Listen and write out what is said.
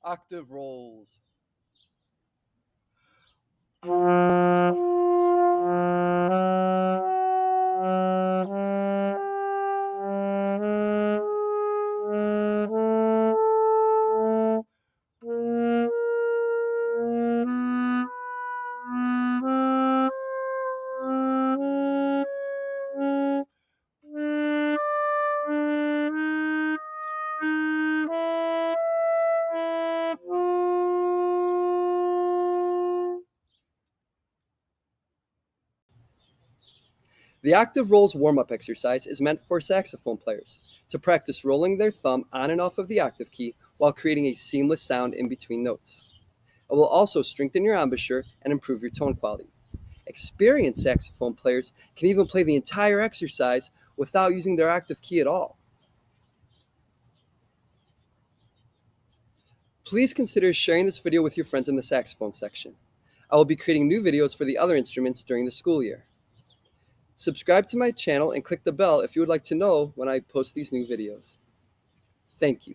Octave Rolls. The Octave Rolls warm-up exercise is meant for saxophone players to practice rolling their thumb on and off of the octave key while creating a seamless sound in between notes. It will also strengthen your embouchure and improve your tone quality. Experienced saxophone players can even play the entire exercise without using their octave key at all. Please consider sharing this video with your friends in the saxophone section. I will be creating new videos for the other instruments during the school year. Subscribe to my channel and click the bell if you would like to know when I post these new videos. Thank you.